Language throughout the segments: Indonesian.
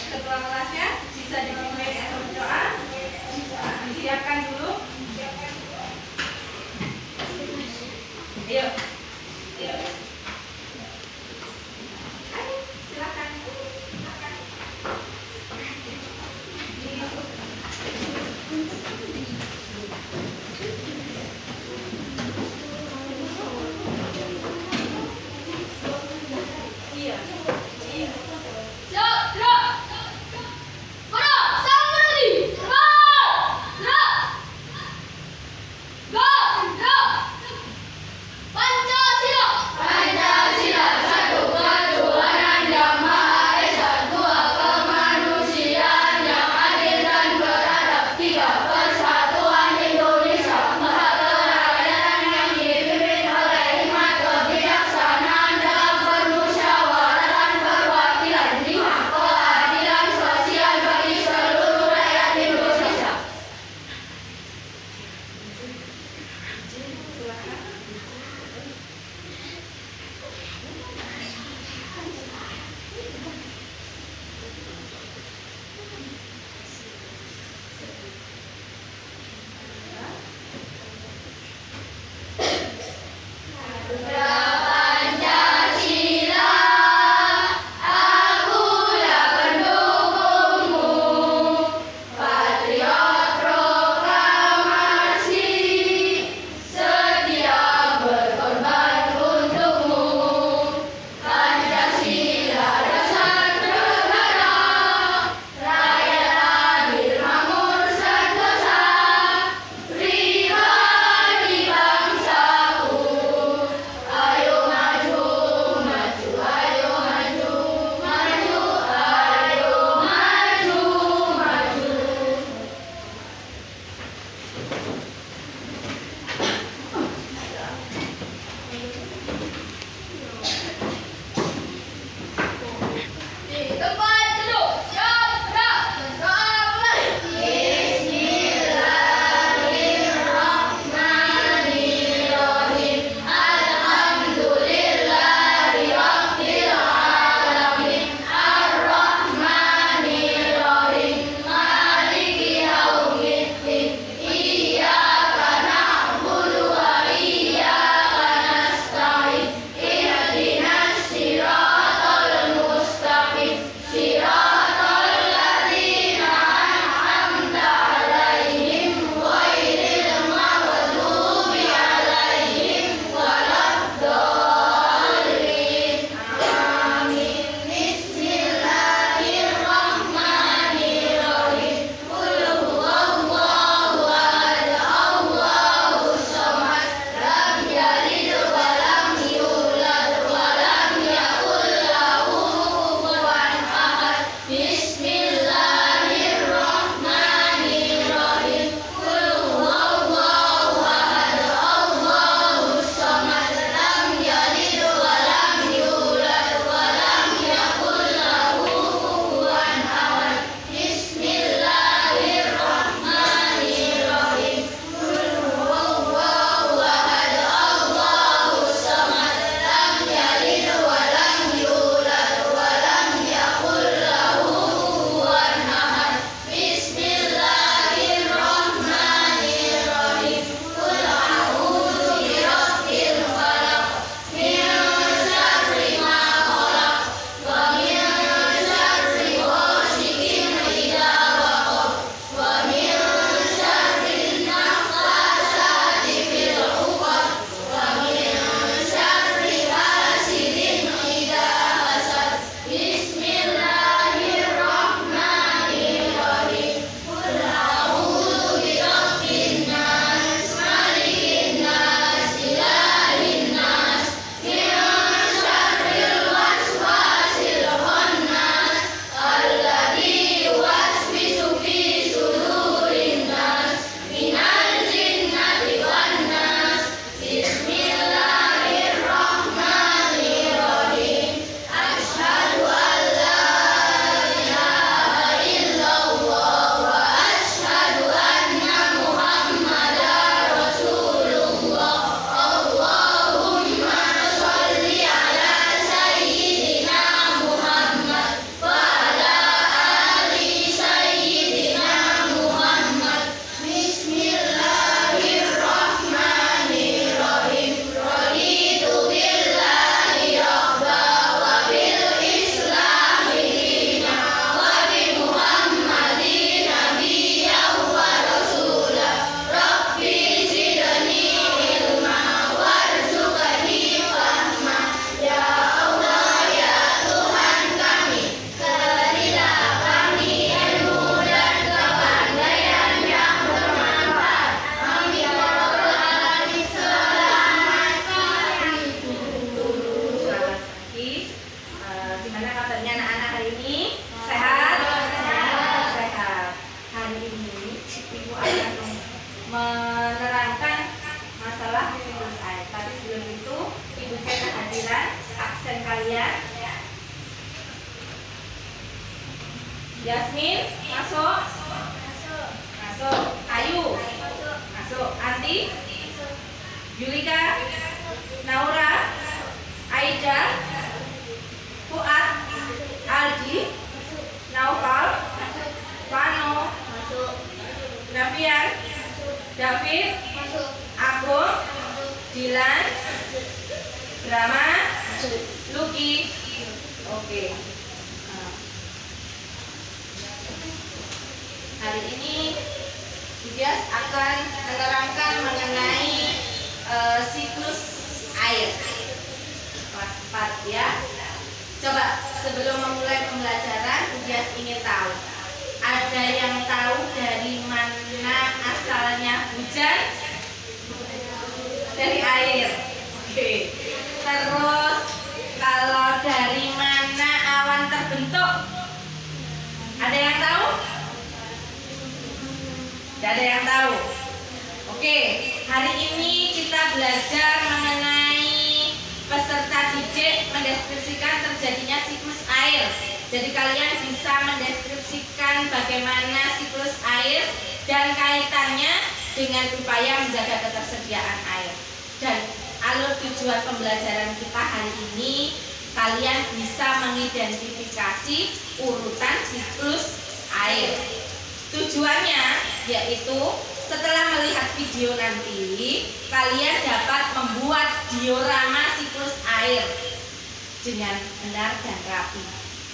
ketua kelasnya bisa dipimpin atau berdoa. Disiapkan dulu. Ayo. Ayo, silakan. Iya. Go! Yasmin, masuk. Masuk. Ayu, masuk. Anti, Yulika, Naura, Aida, Fuad, Aldi, Naufal, Vano, Nafian, David, Agung, Dilan, Brahma, Luki. Oke. Hari ini Dias akan menerangkan mengenai siklus air kelas 4 ya. Coba sebelum memulai pembelajaran, Dias ingin tahu, ada yang tahu dari mana asalnya hujan? Dari air. Oke. Terus kalau dari mana awan terbentuk? Ada yang tahu? Tidak ada yang tahu. Oke, hari ini kita belajar mengenai peserta didik mendeskripsikan terjadinya siklus air. Jadi kalian bisa mendeskripsikan bagaimana siklus air dan kaitannya dengan upaya menjaga ketersediaan air. Dan alur tujuan pembelajaran kita hari ini, kalian bisa mengidentifikasi urutan siklus air. Tujuannya yaitu setelah melihat video nanti, kalian dapat membuat diorama siklus air dengan benar dan rapi.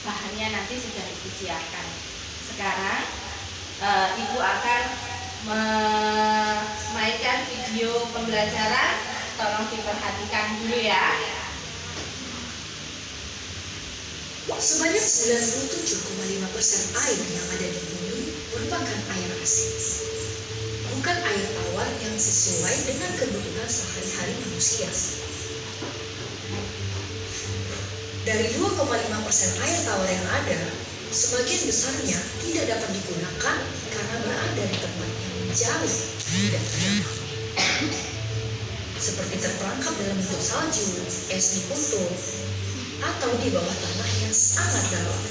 Bahannya nanti sudah Ibu siapkan. Sekarang Ibu akan memainkan video pembelajaran. Tolong diperhatikan dulu ya. Sebanyak 97,5% air yang ada di bumi merupakan air asin, bukan air tawar yang sesuai dengan kebutuhan sehari-hari manusia. Dari 2,5% air tawar yang ada, sebagian besarnya tidak dapat digunakan karena berada di tempat yang jauh dan terdalam, seperti terperangkap dalam bentuk salju, es di kutub, atau di bawah tanah yang sangat dalam.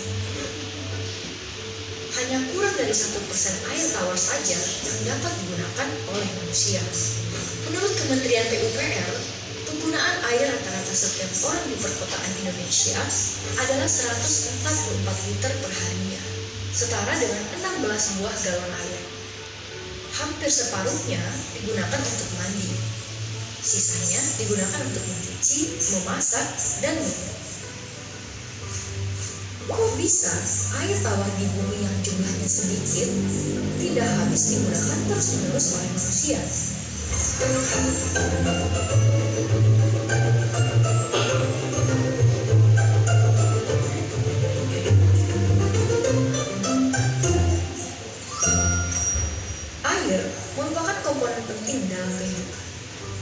Hanya kurang dari 1% air tawar saja yang dapat digunakan oleh manusia. Menurut Kementerian PUPR, penggunaan air rata-rata setiap orang di perkotaan Indonesia adalah 144 liter per harinya, setara dengan 16 buah galon air. Hampir separuhnya digunakan untuk mandi. Sisanya digunakan untuk mencuci, memasak, dan minum. Kok bisa air tawar di bumi yang jumlahnya sedikit tidak habis digunakan terus-menerus oleh manusia? Air merupakan komponen penting dalam kehidupan.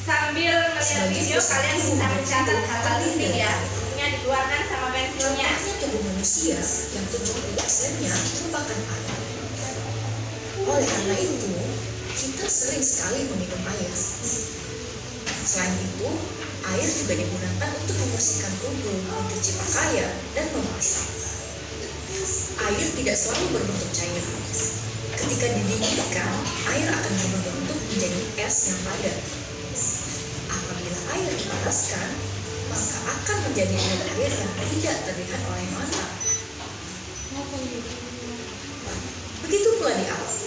Sambil melihat video, kalian bisa mencatat hal-hal penting ya. Yang dikeluarkan sama pensilnya. Contohnya tubuh manusia yang 70%-nya merupakan air. Oleh karena itu, kita sering sekali meminum air. Selain itu, air juga digunakan untuk membersihkan tubuh, mencuci pakaian, dan memasak. Air tidak selalu berbentuk cair. Ketika didinginkan, air akan berbentuk menjadi es yang padat. Apabila air dipanaskan, maka akan menjadi air yang tidak terlihat oleh mata. Begitu pula di alam.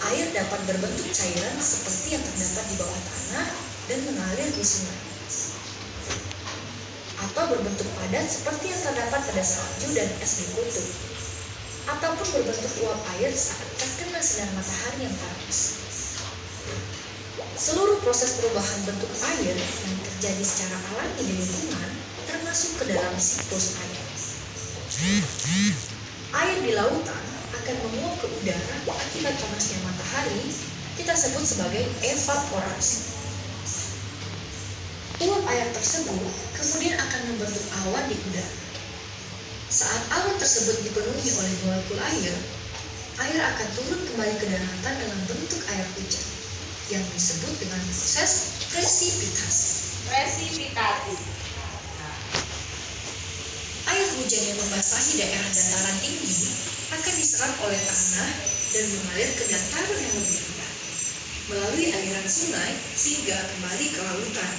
Air dapat berbentuk cairan seperti yang terdapat di bawah tanah dan mengalir di sungai, atau berbentuk padat seperti yang terdapat pada salju dan es di kutub, ataupun berbentuk uap air saat terkena sinar matahari yang panas. Seluruh proses perubahan bentuk air yang terjadi secara alami di lingkungan termasuk ke dalam siklus air. Air di lautan akan menguap ke udara akibat panasnya matahari, kita sebut sebagai evaporasi. Uap air tersebut kemudian akan membentuk awan di udara. Saat awan tersebut dipenuhi oleh molekul air, air akan turun kembali ke daratan dalam bentuk air hujan, yang disebut dengan proses presipitasi. Air hujan yang membasahi daerah dataran tinggi akan diserap oleh tanah dan mengalir ke dataran yang lebih rendah melalui aliran sungai hingga kembali ke lautan.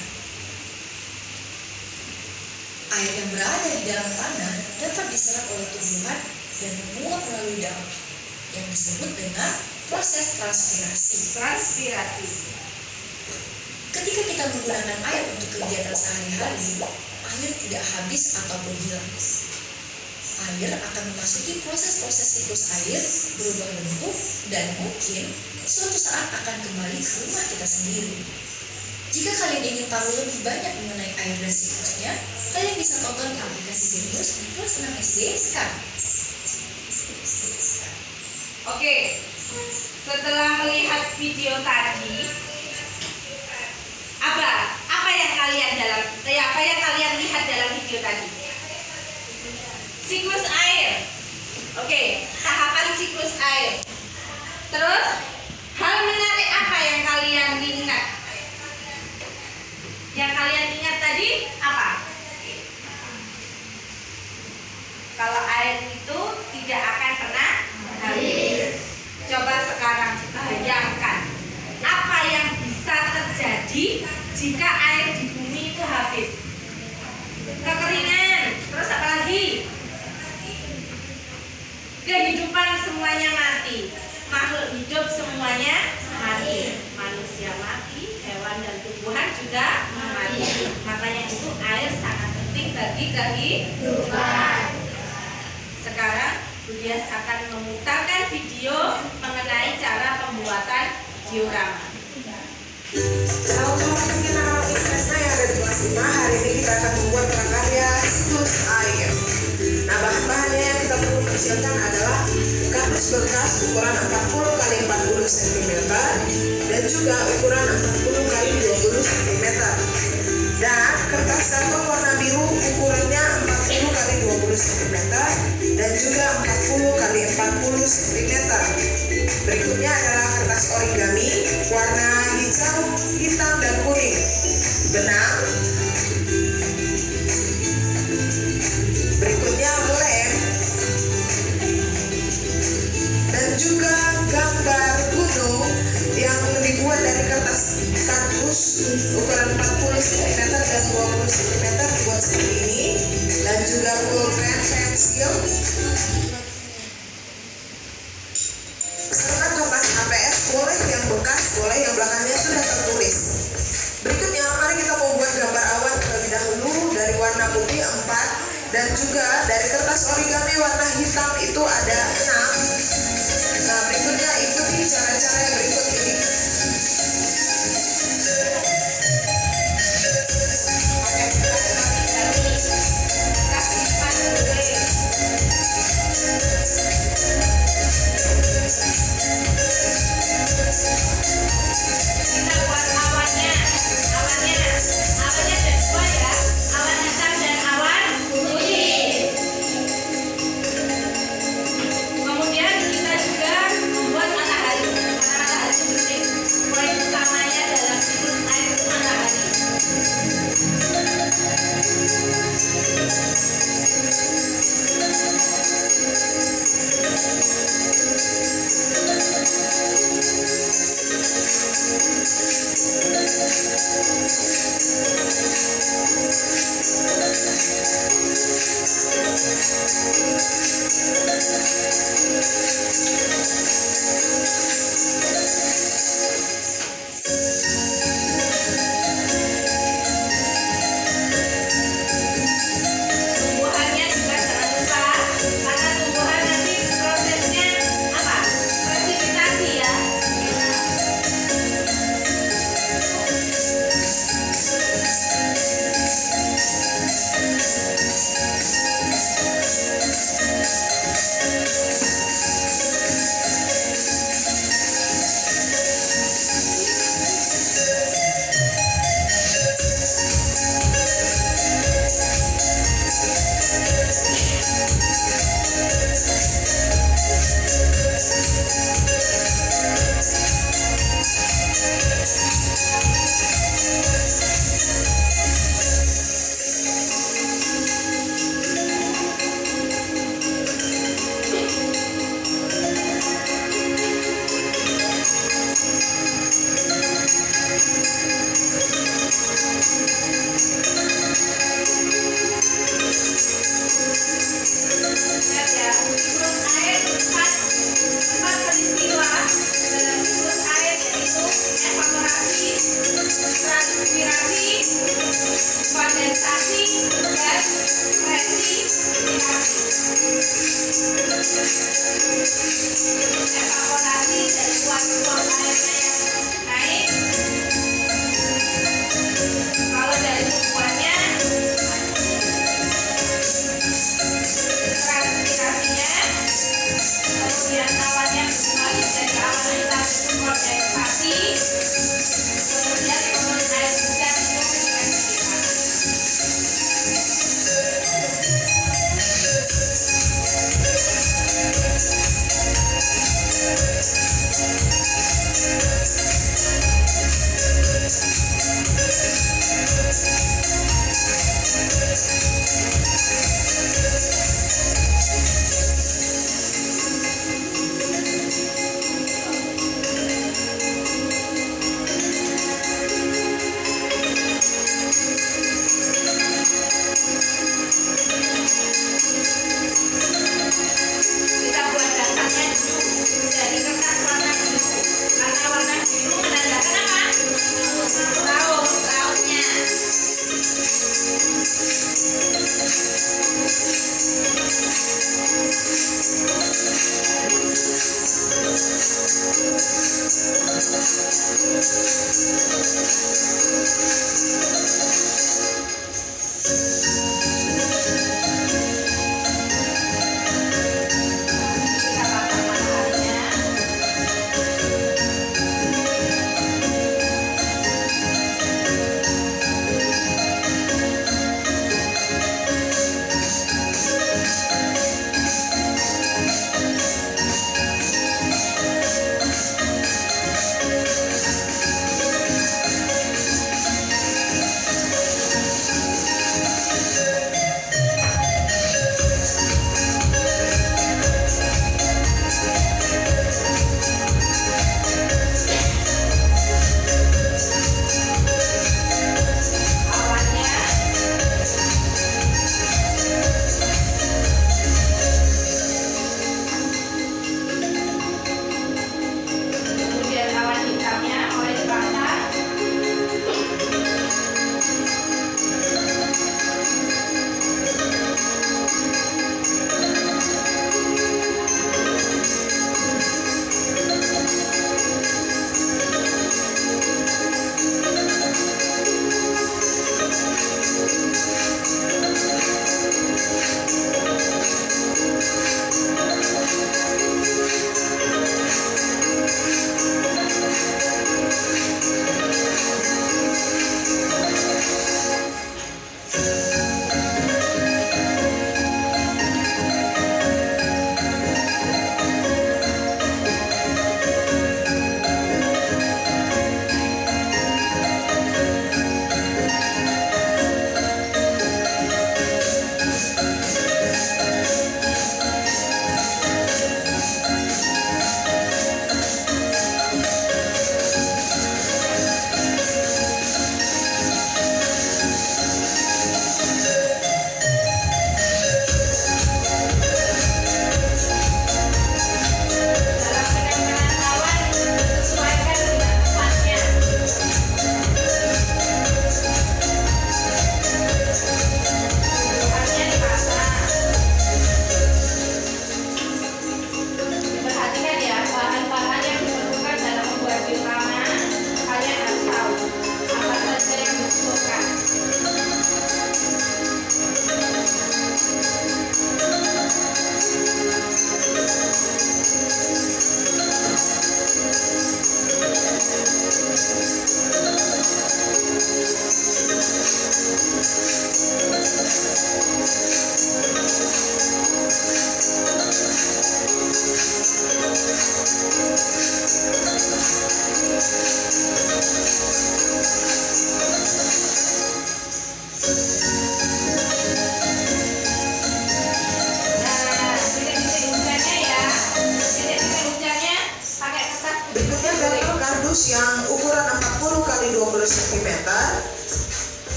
Air yang berada di dalam tanah dapat diserap oleh tumbuhan dan menguap melalui daun, yang disebut dengan proses transpirasi. Ketika kita menggunakan air untuk kegiatan sehari-hari, air tidak habis ataupun hilang. Air akan memasuki proses-proses siklus air, berubah bentuk, dan mungkin suatu saat akan kembali ke rumah kita sendiri. Jika kalian ingin tahu lebih banyak mengenai air dan siklusnya, kalian bisa tonton aplikasi Genius di kelas 6 SD sekarang. Oke, setelah melihat video tadi, apa yang kalian lihat dalam video tadi? Siklus air. Oke, tahapan siklus air. Terus, hal menarik apa yang kalian ingat? Yang kalian ingat tadi apa? Kalau air itu tidak akan pernah habis. Coba sekarang bayangkan apa yang bisa terjadi jika air di bumi itu habis. Kekeringan, terus apa lagi? Kehidupan semuanya mati, makhluk hidup semuanya mati, manusia mati, hewan dan tumbuhan juga mati. Makanya itu air sangat penting bagi kehidupan. Sekarang Budias akan memutarkan video mengenai cara pembuatan diorama. Salam kenal Isnesna yang ada di kelas 5. Hari ini kita akan membuat prakarya siklus air. Nah, bahan-bahannya yang kita perlu persiapkan adalah kardus bekas ukuran 40 x 40 cm dan juga ukuran 40 x 20 cm. Dan kertas karton warna biru ukurannya 40 x 20 cm dan juga 40 x 40 cm. Berikutnya adalah kertas origami warna hijau, hitam, dan kuning, benang. Berikutnya lem dan juga gambar gunung yang dibuat dari kertas kardus ukuran 40 cm dan 20 cm dibuat seperti ini, dan juga pulpen, pensil.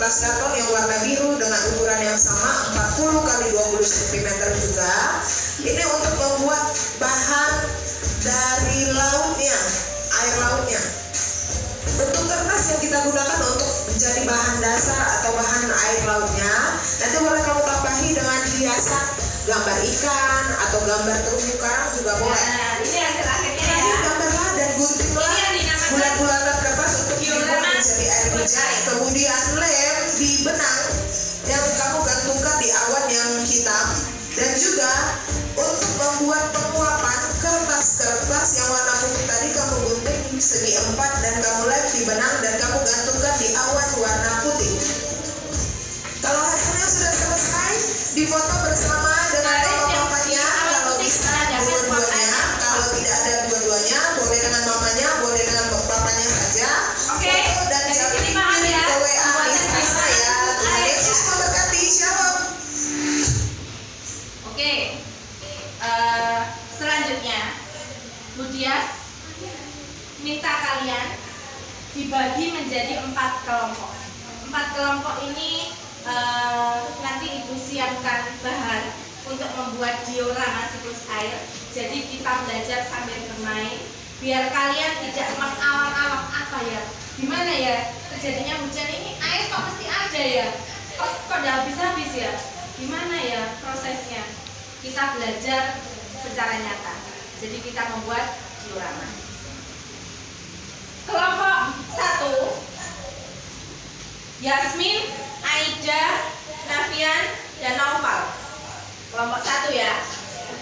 gelas karton yang warna biru dengan ukuran yang sama 40 kali 20 cm juga. Ini untuk membuat bahan dari lautnya, air lautnya. Bentuk kertas yang kita gunakan untuk menjadi bahan dasar atau bahan air lautnya nanti boleh kamu tambahi dengan hiasan gambar ikan atau gambar terumbu karang juga boleh. Nah, ini hasil akhirnya ya. Nanti gambarlah dan guntinglah Ini yang dinamakan bulat-bulatan kertas untuk dibuat diorama menjadi air hujan. Kemudian lem di benang yang kamu gantungkan di awan yang hitam, dan juga untuk membuat penguapan kertas-kertas yang warna putih tadi kamu gunting segi 4 dan kamu lem di benang dan kamu gantungkan di awan warna putih. Kalau hasilnya sudah selesai, difoto bersama dengan mamanya kalau bisa dua-duanya. Kalau tidak ada dua-duanya, boleh dengan mamanya, boleh dengan bapaknya saja. Oke, Foto dan dari jangan sini paham kirim ya? ke WA Pembuatan Insta saya. Tuhan Yesus memberkati. Shalom. Oke, selanjutnya Budias minta kalian dibagi menjadi 4 kelompok. 4 kelompok ini nanti ibu siapkan bahan untuk membuat diorama siklus air. Jadi kita belajar sambil bermain, biar kalian tidak mengawang-awang apa ya, gimana ya terjadinya hujan ini, air kok mesti ada ya, kok udah habis-habis ya, gimana ya prosesnya. Kita belajar secara nyata. Jadi kita membuat diorama. Kelompok 1, Yasmin, Aida, Nafian, dan Naufal. Kelompok 1 ya.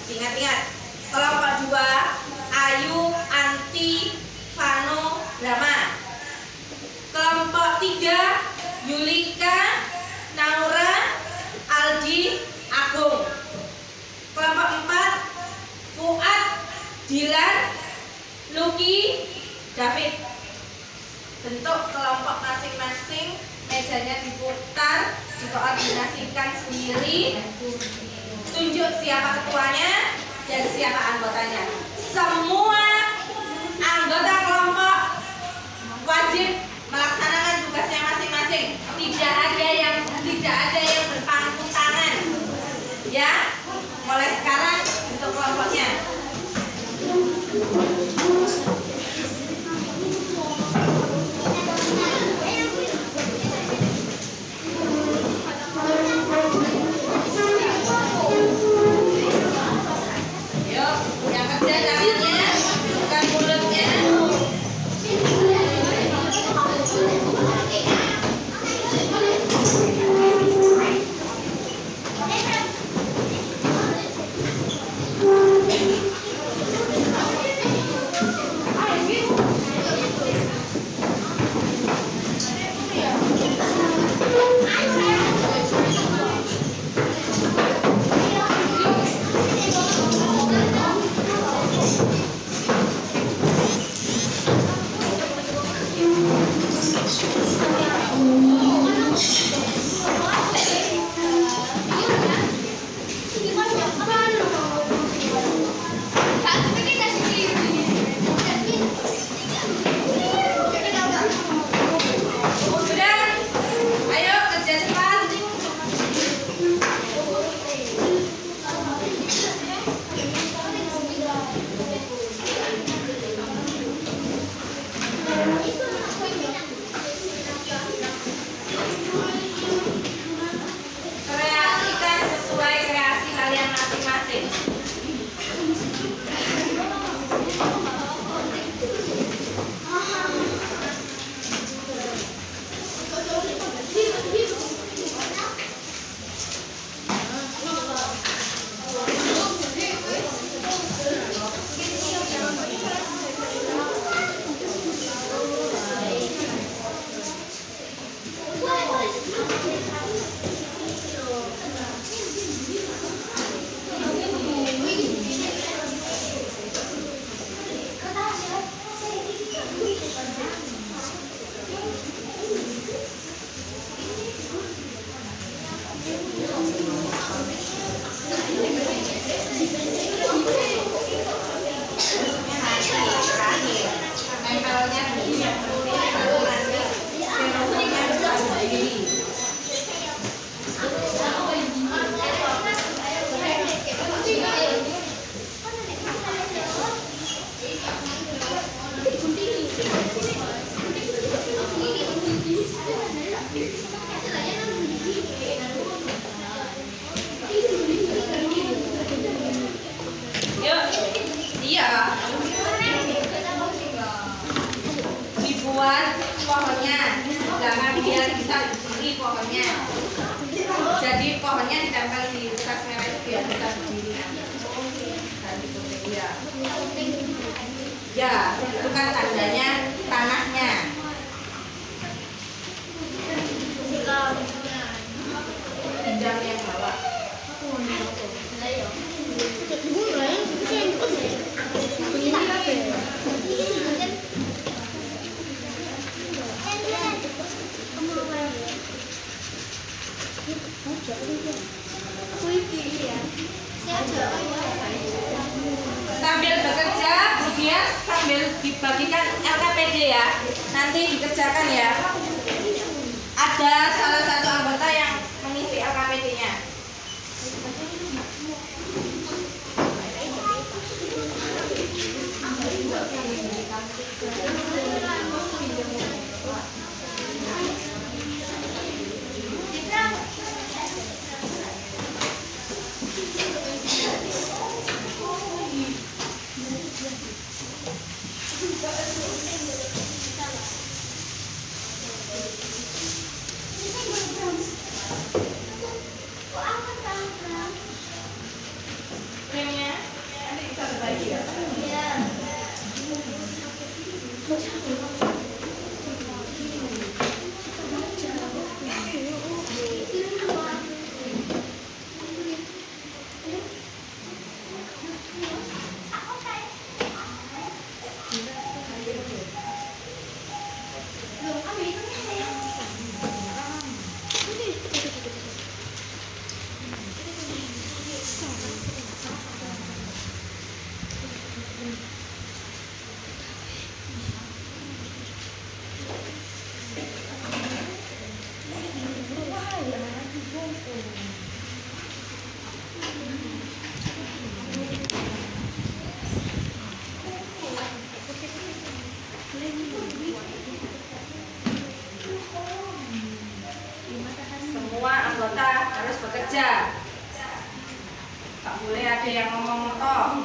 Ingat-ingat. Kelompok 2, Ayu, Anti, Vano, Rama. Kelompok 3, Yulika, Naura, Aldi, Agung. Kelompok 4, Fuad, Dilan, Luki, David. Bentuk kelompok masing-masing, mejanya diputar, dikoordinasikan sendiri, tunjuk siapa ketuanya dan siapa anggotanya. Semua anggota kelompok wajib melaksanakan tugasnya masing-masing. Tidak ada yang berpangku tangan. Ya, mulai sekarang untuk kelompoknya. Yuk, yang kerja Ya, itu kan tandanya tanahnya. Pinjam yang bawah. Sambil bekerja, kemudian sambil dibagikan LKPD ya. Nanti dikerjakan ya. Ada salah satu anggota yang mengisi LKPD-nya. Krimnya nanti bisa berbagi ya. Semua anggota harus bekerja. Tak boleh ada yang ngomong toh.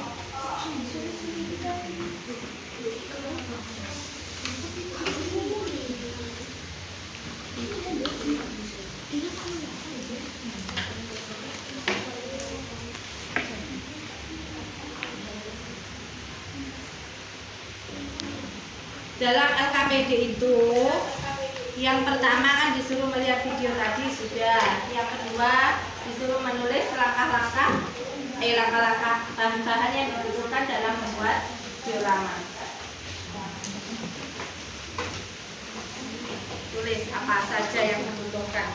Dalam LKPD itu yang pertama kan disuruh melihat video tadi sudah. Yang kedua disuruh menulis langkah-langkah bahan-bahan yang dibutuhkan dalam membuat diorama. Tulis apa saja yang dibutuhkan.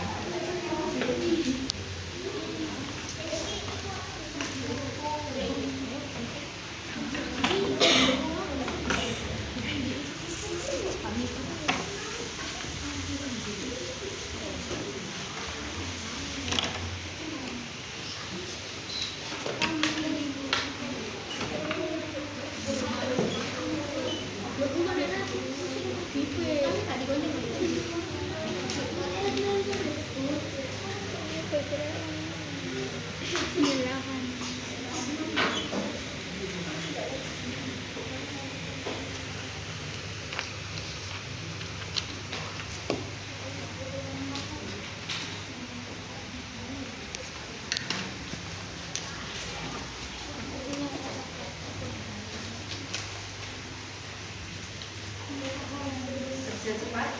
Kerja cepat.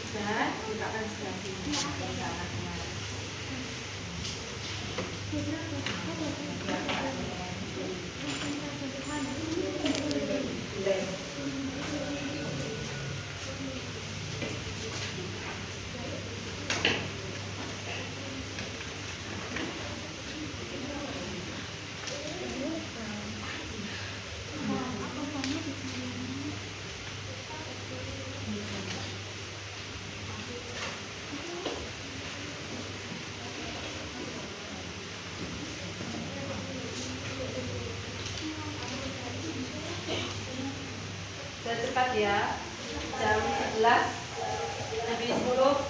Dan letakkan sebelah sini. Cepat ya, jam 11 lebih 10